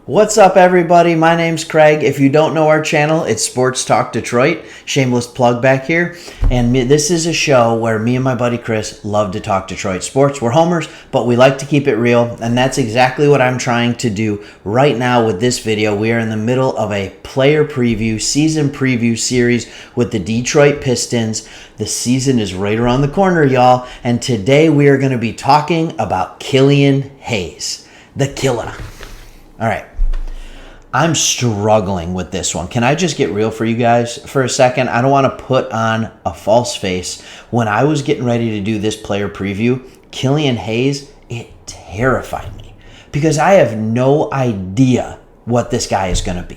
What's up, everybody? My name's Craig. If you don't know our channel, it's Sports Talk Detroit. Shameless plug back here. And this is a show where me and my buddy Chris love to talk Detroit sports. We're homers, but we like to keep it real. And that's exactly what I'm trying to do right now with this video. We are in the middle of a player preview, season preview series with the Detroit Pistons. The season is right around the corner, y'all. And today we are going to be talking about Killian Hayes, the killer. All right. I'm struggling with this one. Can I just get real for you guys for a second? I don't want to put on a false face. When I was getting ready to do this player preview, Killian Hayes, it terrified me because I have no idea what this guy is going to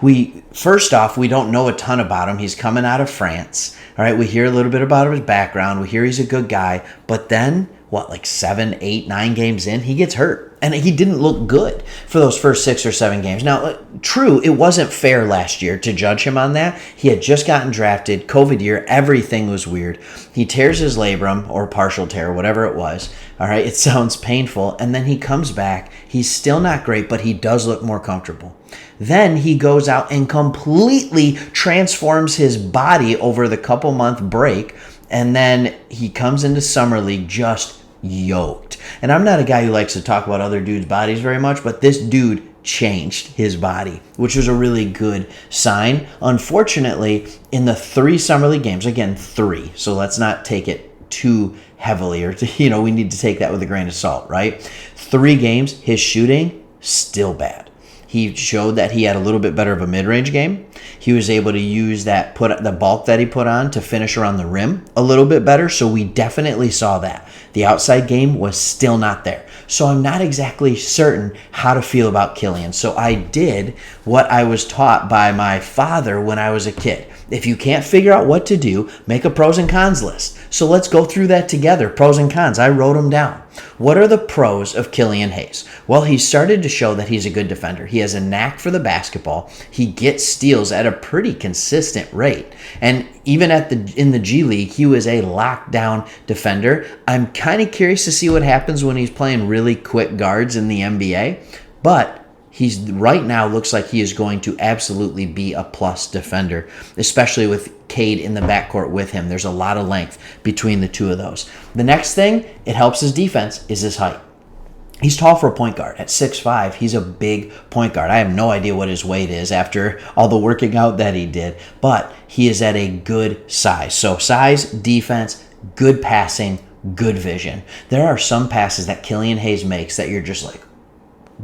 be. First off, we don't know a ton about him. He's coming out of France. All right, we hear a little bit about his background. We hear he's a good guy. But then, like 7, 8, 9 games in, he gets hurt. And he didn't look good for those first 6 or 7 games. Now, true, it wasn't fair last year to judge him on that. He had just gotten drafted, COVID year, everything was weird. He tears his labrum, or partial tear, whatever it was. All right, it sounds painful. And then he comes back. He's still not great, but he does look more comfortable. Then he goes out and completely transforms his body over the couple-month break. And then he comes into Summer League just yoked. And I'm not a guy who likes to talk about other dudes' bodies very much, but this dude changed his body, which was a really good sign. Unfortunately, in the 3 Summer League games, again, 3, so let's not take it too heavily, or we need to take that with a grain of salt, right? 3 games, his shooting, still bad. He showed that he had a little bit better of a mid-range game. He was able to use the bulk that he put on to finish around the rim a little bit better. So we definitely saw that. The outside game was still not there. So I'm not exactly certain how to feel about Killian. So I did what I was taught by my father when I was a kid. If you can't figure out what to do, make a pros and cons list. So let's go through that together. Pros and cons. I wrote them down. What are the pros of Killian Hayes? Well, he started to show that he's a good defender. He has a knack for the basketball. He gets steals at a pretty consistent rate. And even in the G League, he was a lockdown defender. I'm kind of curious to see what happens when he's playing really quick guards in the NBA. But he's right now looks like he is going to absolutely be a plus defender, especially with Cade in the backcourt with him. There's a lot of length between the two of those. The next thing, it helps his defense, is his height. He's tall for a point guard. At 6'5", he's a big point guard. I have no idea what his weight is after all the working out that he did, but he is at a good size. So size, defense, good passing, good vision. There are some passes that Killian Hayes makes that you're just like,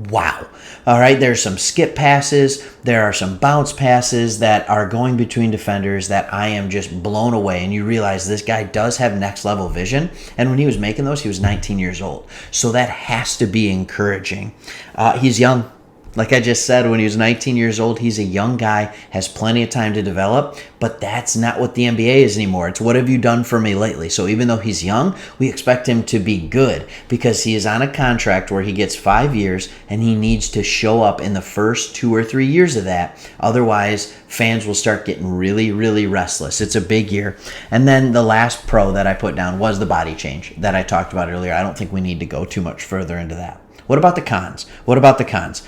wow. All right, there's some skip passes. There are some bounce passes that are going between defenders that I am just blown away. And you realize this guy does have next level vision. And when he was making those, he was 19 years old. So that has to be encouraging. He's young. Like I just said, when he was 19 years old, he's a young guy, has plenty of time to develop, but that's not what the NBA is anymore. It's what have you done for me lately? So even though he's young, we expect him to be good because he is on a contract where he gets 5 years and he needs to show up in the first 2 or 3 years of that. Otherwise, fans will start getting really, really restless. It's a big year. And then the last pro that I put down was the body change that I talked about earlier. I don't think we need to go too much further into that. What about the cons?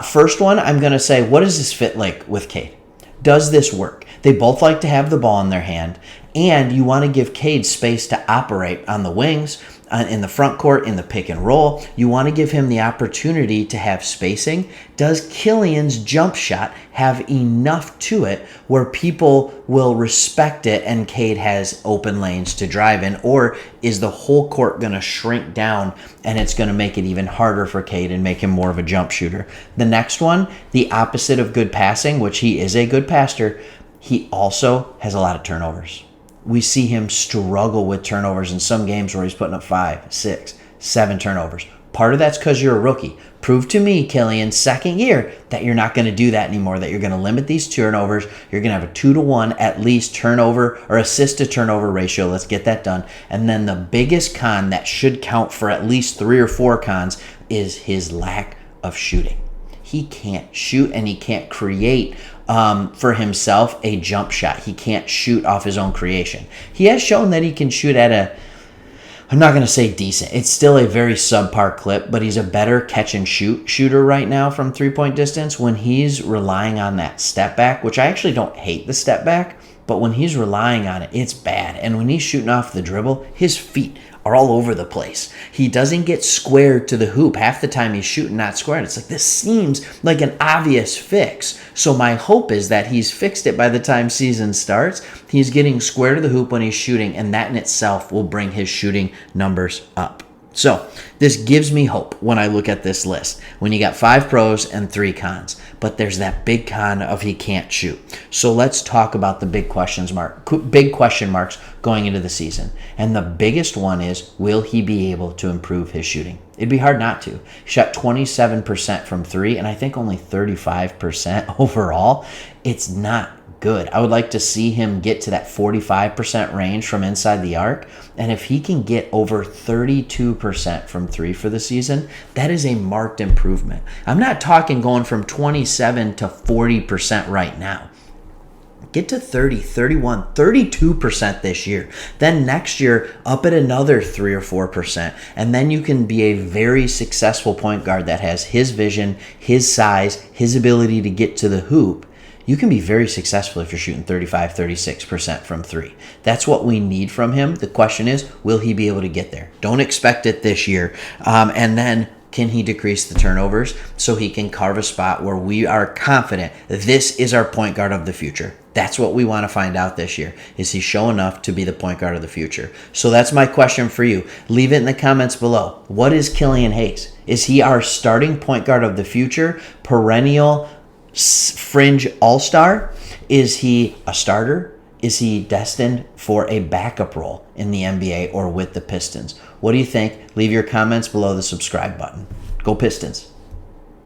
First one, I'm going to say, what does this fit like with Cade? Does this work? They both like to have the ball in their hand, and you want to give Cade space to operate on the wings, in the front court, in the pick and roll. You want to give him the opportunity to have spacing. Does Killian's jump shot have enough to it where people will respect it and Cade has open lanes to drive in? Or is the whole court going to shrink down and it's going to make it even harder for Cade and make him more of a jump shooter? The next one, the opposite of good passing, which he is a good passer, he also has a lot of turnovers. We see him struggle with turnovers in some games where he's putting up 5, 6, 7 turnovers. Part of that's because you're a rookie. Prove to me, Killian, second year, that you're not going to do that anymore, that you're going to limit these turnovers. You're going to have a 2-to-1 at least turnover or assist to turnover ratio. Let's get that done. And then the biggest con that should count for at least 3 or 4 cons is his lack of shooting. He can't shoot and he can't create for himself a jump shot. He can't shoot off his own creation. He has shown that he can shoot at I'm not going to say decent. It's still a very subpar clip, but he's a better catch and shoot shooter right now from 3-point distance when he's relying on that step back, which I actually don't hate the step back, but when he's relying on it, it's bad. And when he's shooting off the dribble, his feet are all over the place. He doesn't get squared to the hoop. Half the time he's shooting not squared. It's like, this seems like an obvious fix. So my hope is that he's fixed it by the time season starts. He's getting square to the hoop when he's shooting, and that in itself will bring his shooting numbers up. So this gives me hope when I look at this list, when you got 5 pros and 3 cons, but there's that big con of he can't shoot. So let's talk about the big question marks going into the season. And the biggest one is, will he be able to improve his shooting? It'd be hard not to. He shot 27% from 3, and I think only 35% overall. It's not good. I would like to see him get to that 45% range from inside the arc. And if he can get over 32% from 3 for the season, that is a marked improvement. I'm not talking going from 27 to 40% right now. Get to 30, 31, 32% this year. Then next year, up at another 3 or 4%. And then you can be a very successful point guard that has his vision, his size, his ability to get to the hoop. You can be very successful if you're shooting 35, 36% from 3. That's what we need from him. The question is, will he be able to get there? Don't expect it this year. And then, can he decrease the turnovers so he can carve a spot where we are confident this is our point guard of the future? That's what we want to find out this year. Is he show enough to be the point guard of the future? So that's my question for you. Leave it in the comments below. What is Killian Hayes? Is he our starting point guard of the future? Perennial fringe all-star? Is he a starter? Is he destined for a backup role in the NBA or with the Pistons? What do you think? Leave your comments below the subscribe button. Go Pistons.